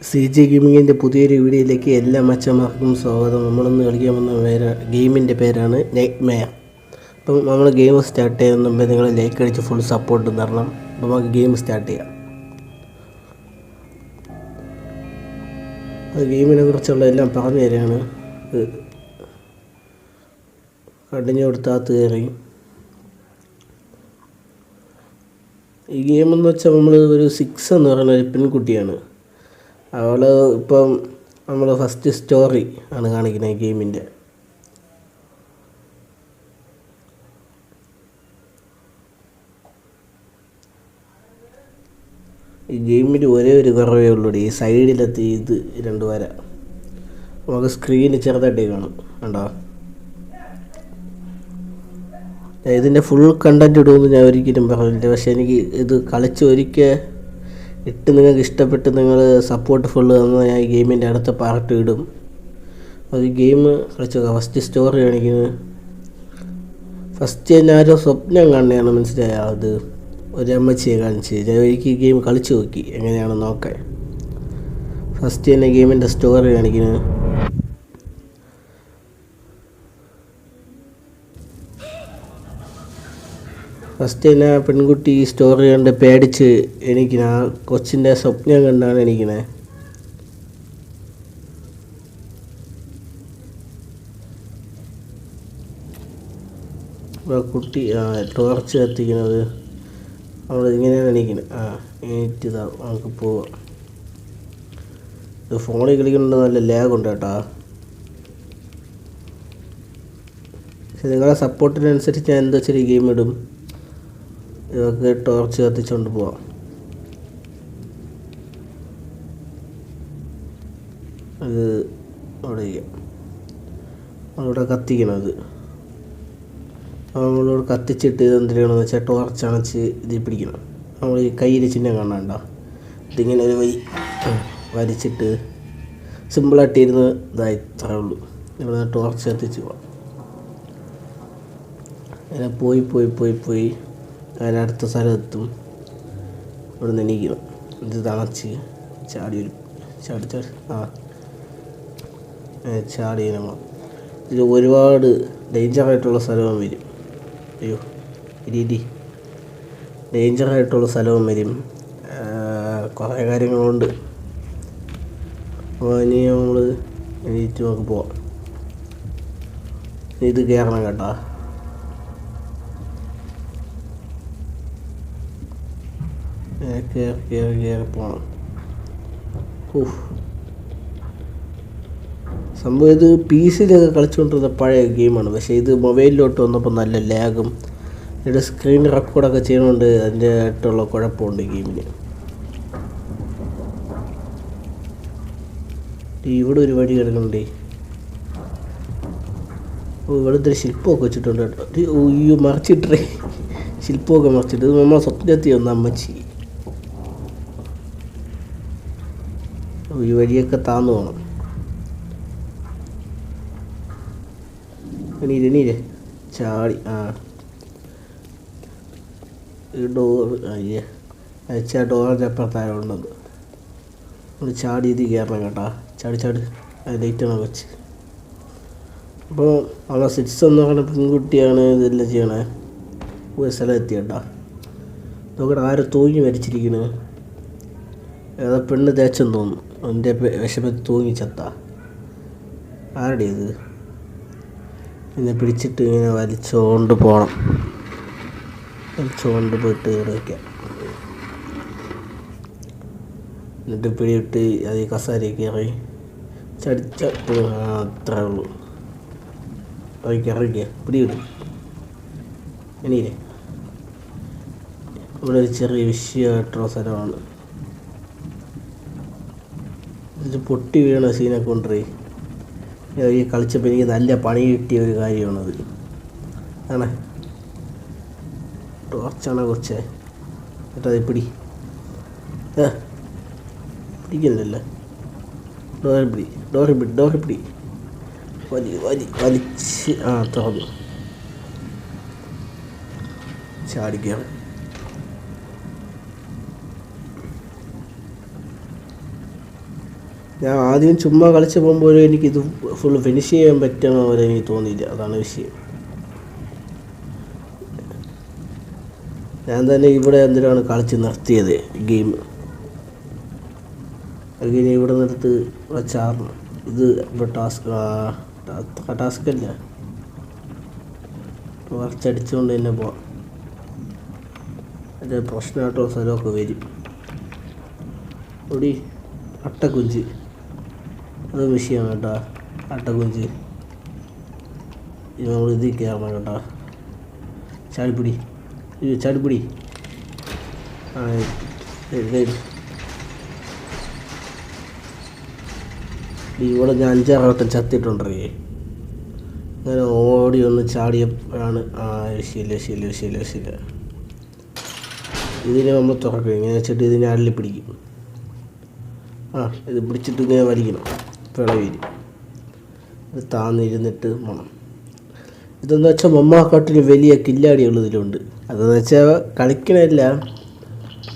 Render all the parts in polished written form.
C G ഗെയിമിങ്ങിൻ്റെ പുതിയൊരു വീഡിയോയിലേക്ക് എല്ലാ മച്ചന്മാർക്കും സ്വാഗതം. നമ്മളിന്ന് കളിക്കാൻ വന്ന ഗെയിമിൻ്റെ പേരാണ് നൈറ്റ് മെയർ. അപ്പം നമ്മൾ ഗെയിം സ്റ്റാർട്ട് ചെയ്യുന്ന മുമ്പേ നിങ്ങൾ ലൈക്ക് അടിച്ച് ഫുൾ സപ്പോർട്ട് തരണം. അപ്പം നമുക്ക് ഗെയിം സ്റ്റാർട്ട് ചെയ്യാം. അത് ഗെയിമിനെ കുറിച്ചുള്ള എല്ലാം പറഞ്ഞു തരികയാണ്. കണ്ടിന്യൂ കൊടുത്താത്ത് കയറി. ഈ ഗെയിമെന്ന് വെച്ചാൽ നമ്മൾ ഒരു 6 എന്ന് പറയുന്ന ഒരു പെൺകുട്ടിയാണ്. അവൾ ഇപ്പം നമ്മൾ ഫസ്റ്റ് സ്റ്റോറി ആണ് കാണിക്കുന്നത് ഈ ഗെയിമിൻ്റെ. ഈ ഗെയിമിന് ഒരേ ഒരു കുറവേ ഉള്ളൂ, ഈ സൈഡിലെത്തി ഇത് 2 വര നമുക്ക് സ്ക്രീന് ചെറുതായിട്ട് കാണും. കണ്ടോ? ഇതിൻ്റെ ഫുൾ കണ്ടൻറ്റ് ഇടുമെന്ന് ഞാൻ ഒരിക്കലും പറഞ്ഞില്ല. പക്ഷേ എനിക്ക് ഇത് കളിച്ച് ഒരിക്കൽ ഇട്ട് നിങ്ങൾക്ക് ഇഷ്ടപ്പെട്ട് നിങ്ങൾ സപ്പോർട്ട് ഫുള്ള് തന്നാൽ ഞാൻ ഈ ഗെയിമിൻ്റെ അടുത്ത പാർട്ട് ഇടും. അത് ഗെയിം കളിച്ച് ഫസ്റ്റ് സ്റ്റോറി കാണിക്കുന്നത്. ഫസ്റ്റ് ഞാനൊരു സ്വപ്നം കാണുകയാണ്, മനസ്സിലായ അത് ഒരു അമ്മച്ചിയെ കാണിച്ച് ഞാൻ എനിക്ക് ഈ ഗെയിം കളിച്ച് നോക്കി എങ്ങനെയാണ് നോക്കാൻ. ഫസ്റ്റ് തന്നെ ഗെയിമിൻ്റെ സ്റ്റോറി കാണിക്കുന്നത്. ഫസ്റ്റ് തന്നെ പെൺകുട്ടി സ്റ്റോറി കണ്ട് പേടിച്ച് എനിക്ക് ആ കൊച്ചിൻ്റെ സ്വപ്നം കണ്ടാണ് എനിക്കണേ. കുട്ടി ടോർച്ച് കത്തിക്കുന്നത് നമ്മൾ ഇങ്ങനെയാണ് എണീക്കുന്നത്. എണീറ്റിതാ നമുക്ക് പോവാം. ഇത് ഫോണിൽ കളിക്കുന്നുണ്ട്, നല്ല ലാഗുണ്ട് കേട്ടോ. പക്ഷെ നിങ്ങളെ സപ്പോർട്ടിനനുസരിച്ച് ഞാൻ എന്താ വെച്ചാൽ ഗെയിം ഇടും. ഇതൊക്കെ ടോർച്ച് കത്തിച്ചുകൊണ്ട് പോവാം. അത് അവിടെ കത്തിക്കണത് നമ്മളോട് കത്തിച്ചിട്ട് ഇതെന്ത് ചെയ്യണമെന്ന് വെച്ചാൽ ടോർച്ച് അണച്ച് ഇതിൽ പിടിക്കണം. നമ്മൾ ഈ കയ്യിൽ ചിഹ്നം കാണണ്ട, ഇതിങ്ങനെ ഒരു വലിച്ചിട്ട് സിമ്പിളായിട്ടിരുന്ന് ഇതായി ഇത്രേ ഉള്ളൂ. ഇവിടെ ടോർച്ച് കത്തിച്ച് പോവാം. അങ്ങനെ പോയി അതിനടുത്ത സ്ഥലത്തെത്തും. ഇവിടെ നിന്ന് എണീക്കണം. ഇത് തണച്ച് ചാടി നമ്മൾ ഇതിൽ ഒരുപാട് ഡേഞ്ചറായിട്ടുള്ള സ്ഥലവും വരും. അയ്യോ ഇരി ഡേഞ്ചറായിട്ടുള്ള സ്ഥലവും വരും. കുറേ കാര്യങ്ങളുണ്ട്. അപ്പോൾ ഇനി നമ്മൾ എണീറ്റ് നമുക്ക് പോവാം. ഇത് കയറണം കേട്ടോ. കയറി പോകണം. സംഭവം ഇത് PC-ലൊക്കെ കളിച്ചുകൊണ്ടിരുന്ന പഴയ ഗെയിമാണ്. പക്ഷേ ഇത് മൊബൈലിലോട്ട് വന്നപ്പോൾ നല്ല ലാഗും ഇതിൻ്റെ സ്ക്രീൻ റെക്കോർഡൊക്കെ ചെയ്യുന്നതുകൊണ്ട് അതിൻ്റെ ആയിട്ടുള്ള കുഴപ്പമുണ്ട് ഗെയിമിന്. ഇവിടെ ഒരു വഴി കിടക്കുന്നുണ്ട്. ഇവിടുത്തെ ശില്പമൊക്കെ വെച്ചിട്ടുണ്ട് കേട്ടോ. അയ്യോ മറിച്ചിട്ടേ, ശില്പമൊക്കെ മറിച്ചിട്ട്. ഇത് നമ്മളെ സ്വപ്നത്തിൽ വന്ന അമ്മച്ചി. ഈ വഴിയൊക്കെ താന്നു പോകണം. എണീരെ ചാടി ഈ ഡോർ അയച്ചാ ഡോറിൻ്റെ അപ്പുറത്തായുള്ളത് നമ്മൾ ചാടി ഇത് കയറണം കേട്ടോ. ചാടി ലൈറ്റാണ് വെച്ച്. അപ്പോൾ അവളെ 6 എന്ന് പറയുന്ന പെൺകുട്ടിയാണ് ഇതെല്ലാം ചെയ്യണേ. ഒരു സ്ഥലം എത്തി കേട്ടോ. നോക്കട്ടെ, ആരും തൂങ്ങി മരിച്ചിരിക്കുന്നത്. ഏതാ പെണ്ണ് തേച്ചെന്ന് തോന്നുന്നു. എൻ്റെ വിഷമത്തിൽ തൂങ്ങി ചത്ത ആരുടെ ഇത്. എന്നെ പിടിച്ചിട്ട് ഇങ്ങനെ വലിച്ചുകൊണ്ട് പോകണം. വലിച്ചുകൊണ്ട് പോയിട്ട് വയ്ക്കാം. എന്നിട്ട് പിടിയിട്ട് അത് ഈ കസാരയിൽ കയറി അത്രേ ഉള്ളൂ. ഇറങ്ങിക്കുക പിടികിട്ടും. എണീരെ. ഇവിടെ ഒരു ചെറിയ വിഷയമായിട്ടുള്ള സ്ഥലമാണ്. ഇത് പൊട്ടി വീണ സീനൊക്കെ കൊണ്ടേ ഈ കളിച്ചപ്പോൾ എനിക്ക് നല്ല പണി കിട്ടിയ ഒരു കാര്യമാണത്. ആണേ ടോർച്ചാണ് കുറച്ചേ. എന്നിട്ട് അത് പിടിക്കുന്നില്ലല്ലോ. ഡോറി പിടി വലിച്ച് തുറന്നു ചാടിക്കയറി. ഞാൻ ആദ്യം ചുമ്മാ കളിച്ച് പോകുമ്പോഴും എനിക്കിത് ഫുൾ ഫിനിഷ് ചെയ്യാൻ പറ്റുന്ന പോലെ എനിക്ക് തോന്നിയില്ല. അതാണ് വിഷയം. ഞാൻ തന്നെ ഇവിടെ എന്തിനാണ് കളിച്ച് നിർത്തിയത് ഗെയിം. അങ്ങനെ ഇവിടെ നിർത്ത് വച്ചാർന്നു. ഇത് ഇപ്പോൾ ടാസ്കല്ല, കുറച്ചടിച്ചുകൊണ്ട് തന്നെ പോവാം. അതിൻ്റെ പ്രശ്നമായിട്ടോ സ്ഥലമൊക്കെ വരും. ഒടി അട്ടക്കുഞ്ചി, അത് വിഷയമാണ് കേട്ടോ. അട്ടക്കുഞ്ചി നമ്മൾ ഇതിൽ കയറണം കേട്ടോ. ചാടിപ്പിടി, ചാടിപ്പിടി. ഇവിടെ ഞാൻ 5-6 വട്ടം ചത്തിട്ടുണ്ടേ. അങ്ങനെ ഓടി ഒന്ന് ചാടിയപ്പോഴാണ് ശീല ഇതിനെ നമ്മൾ തുറക്കും. ഇങ്ങനെ വെച്ചിട്ട് ഇതിനെ അള്ളി പിടിക്കും. ഇത് പിടിച്ചിട്ട് ഇങ്ങനെ വലിക്കണം. പിളവീര് ഇത് താന്നിരുന്നിട്ട് മണം. ഇതെന്ന് വെച്ചാൽ മമ്മാക്കാട്ടിന് വലിയ കില്ലാടികൾ ഇതിലുണ്ട്. അതെന്ന് വെച്ചാൽ കളിക്കണമില്ല,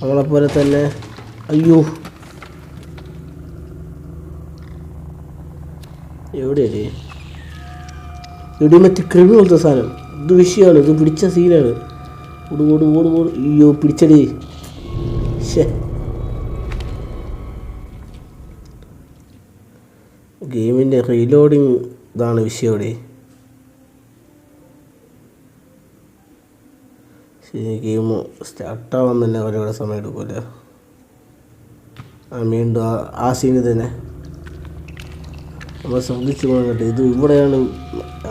നമ്മളെപ്പോലെ തന്നെ. അയ്യോ, എവിടെയല്ലേ മറ്റേ ക്രിമി പോലത്തെ സാധനം. ഇത് വിഷയമാണ്, ഇത് പിടിച്ച സീനാണ്. ഓട്. അയ്യോ, പിടിച്ചടി. ഗെയിമിൻ്റെ റീലോഡിങ് ഇതാണ് വിഷയം ഇവിടെ. ശരി, ഗെയിം സ്റ്റാർട്ടാവാൻ തന്നെ ഒരുപാട് സമയം എടുക്കുമല്ലോ. വീണ്ടും ആ സീനിൽ തന്നെ നമ്മൾ ശ്രദ്ധിച്ചു പോകാൻ കേട്ടോ. ഇത് ഇവിടെയാണ്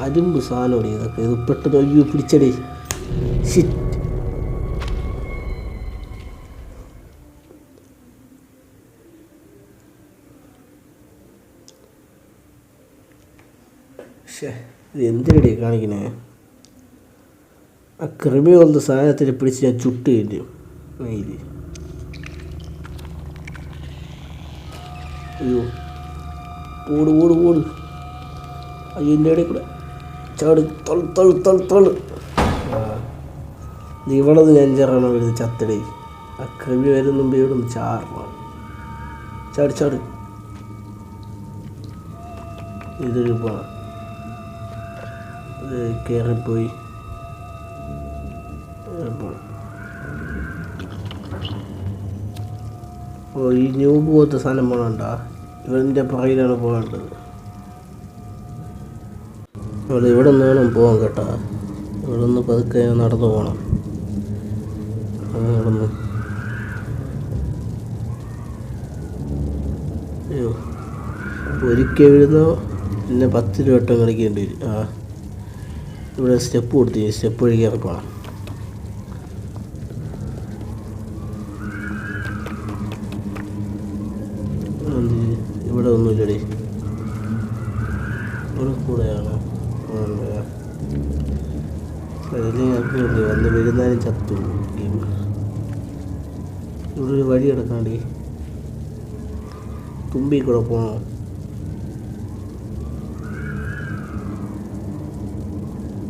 അരുമ്പ് സാധനം. ഇതൊക്കെ ഇത് പെട്ടെന്ന് അയ്യോ പിടിച്ചടി. ഷിറ്റ്. ഇത് എന്തിനടി കാണിക്കണേ? ആ ക്രിമി പോലത്തെ സാധനത്തിൽ പിടിച്ച് ഞാൻ ചുട്ട് കഴിഞ്ഞു. അയ്യോ, ഓട്. അയ്യോ, എൻ്റെ ഇടയിൽ കൂടെ ചാടി തൊള്. ഇവളത് ഞാൻ ചേർക്കണം വരുന്നത് ചത്തടേ. ആ ക്രിമി വരുന്ന മുമ്പ് ഇവിടെ ചാറണം. ചാടി. ഇതൊരു പോണം. കയറിപ്പോയി. ഈ ന്യൂബ് പോലത്തെ സാധനം പോകണ്ട. ഇവൻ്റെ പുറകിലാണ് പോകേണ്ടത്. ഇവിടെ നിന്ന് വേണം പോകാൻ കേട്ടോ. ഇവിടെ നിന്ന് പതുക്കെ നടന്നു പോകണം. നടന്ന് അയ്യോ, ഒരിക്കൽ വീഴുന്നോ പിന്നെ 10 വട്ടം കളിക്കേണ്ടി വരും. ഇവിടെ സ്റ്റെപ്പ് കൊടുത്തി, സ്റ്റെപ്പ് വഴി ഇറക്കണം. ഇവിടെ ഒന്നുമില്ലടി, ഇവിടെ കൂടെയാണ്. വന്ന് വരുന്നാലും ചത്തു. ഇവിടെ ഒരു വഴി കിടക്കാണ്ടി, തുമ്പി കൂടെ പോകണം.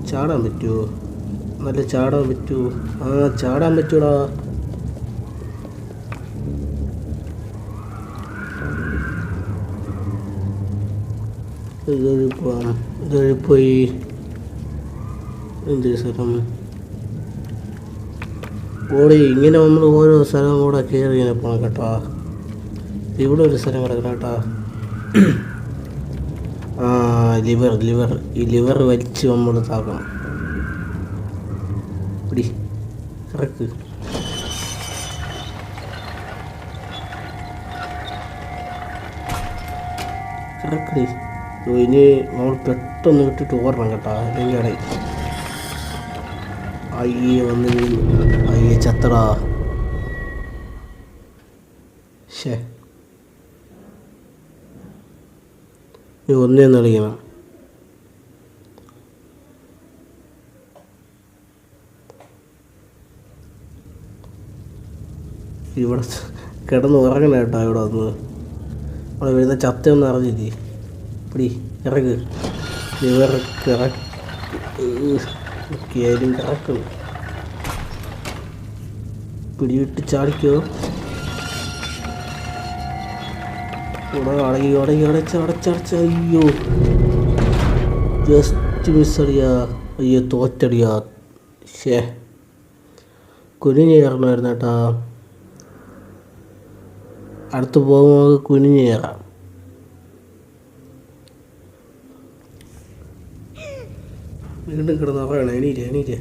ചാടാൻ പറ്റുമോ? നല്ല ചാടാൻ പറ്റുമോ? ചാടാൻ പറ്റൂടാ. ഇതൊഴി പോയി. എന്തൊരു സ്ഥലം ഓടി. ഇങ്ങനെ നമ്മൾ ഓരോ സ്ഥലം കൂടെ കയറി ഇങ്ങനെ പോകണം കേട്ടോ. ഇവിടെ ഒരു സ്ഥലം കിടക്കണം കേട്ടോ. ലിവർ. ഈ ലിവർ വലിച്ച് നമ്മൾ താക്കണം. പിടി, കറക്ക്. കറക്കടി. ഇനി നമ്മൾ പെട്ടെന്ന് വിട്ടിട്ട് ഓടണം കേട്ടോ. അല്ലെങ്കിൽ അടയി. അയ്യേ ചത്തടാ. നീ ഒന്നേന്ന് കളിക്കണം. ഇവിടെ കിടന്ന് ഉറങ്ങണ കേട്ടോ. ഇവിടെ വന്ന് അവിടെ വരുന്ന ചത്തയൊന്നും അറിഞ്ഞില്ലേ. പിടി, ഇറക്ക്. ഇറക്കായാലും കറക്കും. പിടിവിട്ട് ചാടിക്കോ. ഇവിടെ അടച്ചടച്ച. അയ്യോ, ജസ്റ്റ് മിസ്സടിയാ. അയ്യോ, തോറ്റടിയാ. ഷേ, കുനിഞ്ഞ് കയറണമായിരുന്നു കേട്ടാ. അടുത്ത് പോകുമ്പോൾ കുനിഞ്ഞ് കയറാം. വീണ്ടും കിടന്ന് പറയണം. എണീറ്റ്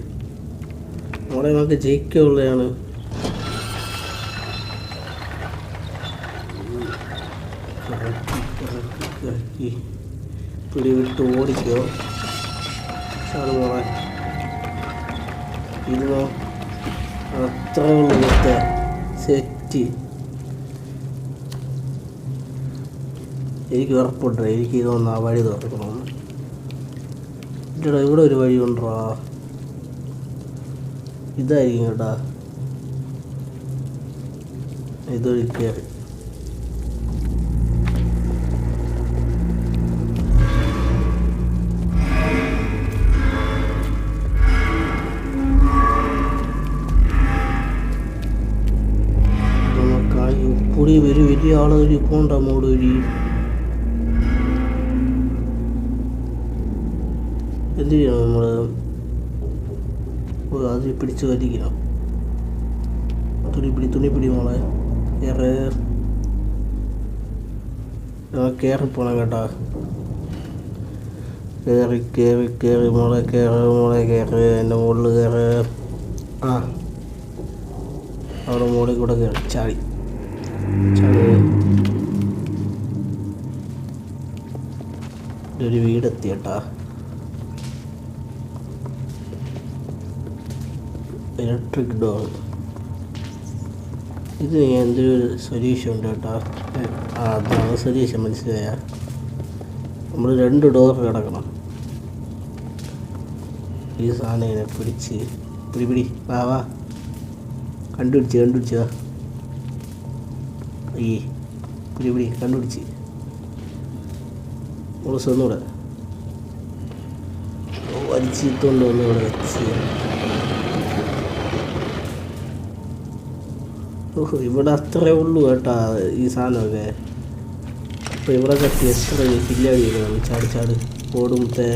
നമ്മളെ നമുക്ക് ജയിക്കുള്ളതാണ്. പിടി വിട്ട് ഓടിക്കോ. ചാട് മോളെ. ഇരുന്നോ. അത്ര ഉള്ളത്തെ സെറ്റ്. എനിക്ക് ഉറപ്പുണ്ട്. എനിക്ക് ഇതൊന്ന് ആ വഴി തുറക്കണമെന്ന്. ഇല്ലടാ, ഇവിടെ ഒരു വഴി ഉണ്ടോ? ഇതായിരിക്കും കേട്ടാ. ഇതൊരു കയറി. പൊടി വലിയ ആളൊരു പോണ്ട മോട് വഴി. എന്ത് ചെയ്യണം നമ്മൾ? അത് പിടിച്ച് വലിക്കണം. തുണിപ്പിടി മോളെ. കയറിപ്പോണം കേട്ടാ. കയറി മോളെ കയറി. എൻ്റെ മുകളിൽ കയറി. ആ, അവിടെ മുകളിൽ കൂടെ കയറി ചാടി. ഒരു വീടെത്തി കേട്ടാ. Electric door. ഇത് എന്തൊരു സൊല്യൂഷൻ ഉണ്ട് കേട്ടോ. അതാണ് സൊല്യൂഷൻ, മനസ്സിലായ? നമ്മൾ 2 ഡോർ കിടക്കണം. ഈ സാധനം ഇങ്ങനെ പിടിച്ച് പിടി. വാ കണ്ടുപിടിച്ചോ. ഈ പിടി കണ്ടുപിടിച്ച് ഒന്നുകൂടെ വലിച്ചിട്ടുകൊണ്ട് ഒന്നുകൂടെ വെച്ച്. ഓഹോ, ഇവിടെ അത്രേ ഉള്ളൂ കേട്ടാ ഈ സാധനമൊക്കെ. അപ്പോൾ ഇവിടെ കത്തി എത്ര കില്ലാടി ചെയ്യണം. ചാട് ഓടുമ്പത്തെ.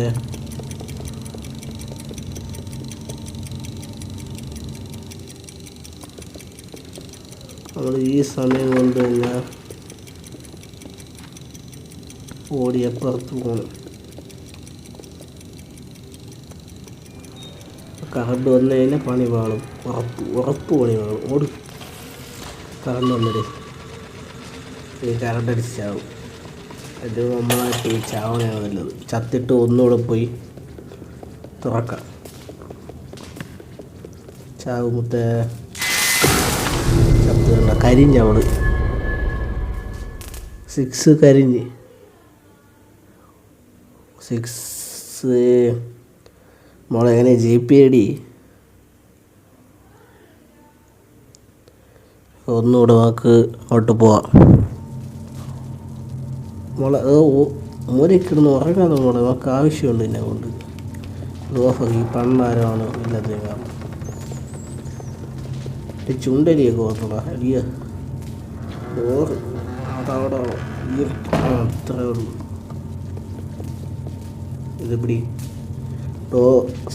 നമ്മൾ ഈ സമയം കൊണ്ട് തന്നെ ഓടി അപ്പുറത്ത് പോകണം. കറണ്ട് വന്നു കഴിഞ്ഞാൽ പണി പാളും. ഉറപ്പ് പണി പാളും. ഓട്. കറണ്ട് വന്നിട്ട് ഈ കറണ്ട് അടിച്ച് ചാവും. അത് നമ്മളായിട്ട് ഈ ചാവണയാണ് നല്ലത്. ചത്തിട്ട് ഒന്നുകൂടെ പോയി തുറക്കാം. ചാവുമ്പത്തെ ചത്ത് കരിഞ്ഞവള് 6 കരിഞ്ഞ്. 6 മോളെങ്ങനെ GPAD ഒന്നുകൂടെ നമുക്ക് അങ്ങോട്ട് പോവാം. മോളെ മൂലക്കിടന്ന് ഉറങ്ങാതെ മോളെ, നമുക്ക് ആവശ്യമുണ്ട് എന്നെ കൊണ്ട്. ഈ പണ്ടാരമാണ് ഇല്ലാത്ത കാരണം. ചുണ്ടരിയൊക്കെ ഓർത്തടാ. അടിയ ഓറ് അതവിടെ അത്രേ ഉള്ളൂ. ഇത് പിടി.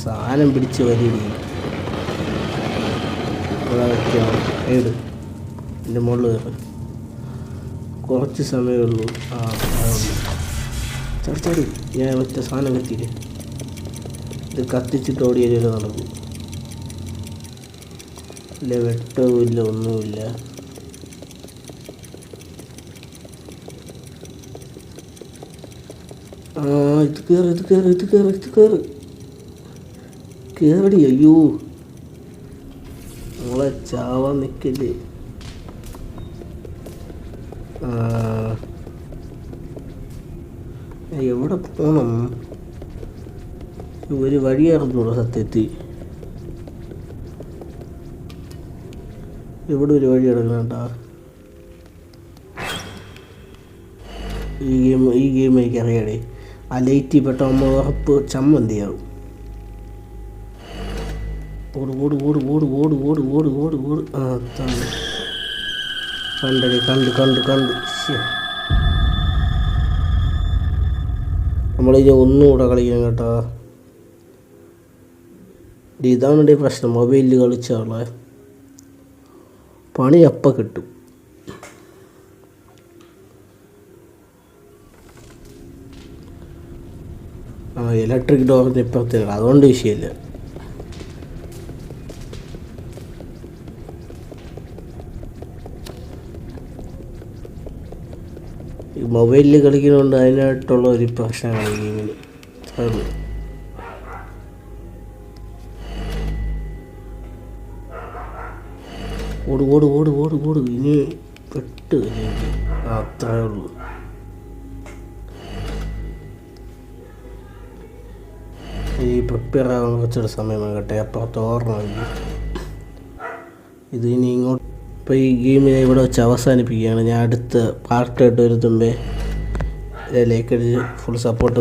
സാധനം പിടിച്ച് വലിയ ഇവിടെ വയ്ക്കണം. ഏട് എൻ്റെ മുകളിൽ കയറി. കുറച്ച് സമയമേ ഉള്ളൂ. ചടി ഞാൻ മറ്റേ സാധനം കത്തിയില്ലേ, ഇത് കത്തിച്ചിട്ട് ഓടിയാലേ നടക്കും. ഇല്ല വെട്ടവും ഇല്ല, ഒന്നുമില്ല. ഇത് കേറി. അയ്യോ നമ്മളെ ചാവാൻ നിൽക്കല്ലേ. എവിടെ പോണം? ഒരു വഴിയായിരുന്നുള്ളൂ സത്യത്തിൽ. ഇവിടെ ഒരു വഴി കിടക്കണ. ഈ ഗെയിം എനിക്കറിയാടേ. ആ ലൈറ്റിൽ പെട്ട നമ്മൾ ഉറപ്പ് ചമ്മന്തിയാവും. ഓട്. കണ്ടടി കണ്ട്. നമ്മളിനി ഒന്നുകൂടെ കളിക്കണം കേട്ടോ. ഇതാണ് എൻ്റെ പ്രശ്നം, മൊബൈലിൽ കളിച്ചാളെ പണി അപ്പം കിട്ടും. ഇലക്ട്രിക് ഡോറിൻ്റെ ഇപ്പുറത്തേക്ക്, അതുകൊണ്ട് വിഷയമില്ല. ഈ മൊബൈലിൽ കളിക്കുന്നതുകൊണ്ട് അതിനായിട്ടുള്ള ഒരു പ്രശ്നമാണ് ഈ ഗെയിമിന്. ഓട് ഓട് ഓട് ഓട് ഓട്, ഇനി പെട്ട് അത്രേ ഉള്ളൂ. ഈ പ്രിപ്പയർ ആവാൻ കുറച്ചൊരു സമയം കേട്ടെ, അപ്പുറത്ത് ഓർമ്മ. ഇത് ഇനി ഇങ്ങോട്ട് ഇപ്പോൾ ഈ ഗെയിം ഞാൻ ഇവിടെ വെച്ച് അവസാനിപ്പിക്കുകയാണ്. ഞാൻ അടുത്ത പാർട്ടായിട്ട് വരുത്തുമ്പേ ലൈക്ക് അടിച്ച് ഫുൾ സപ്പോർട്ട്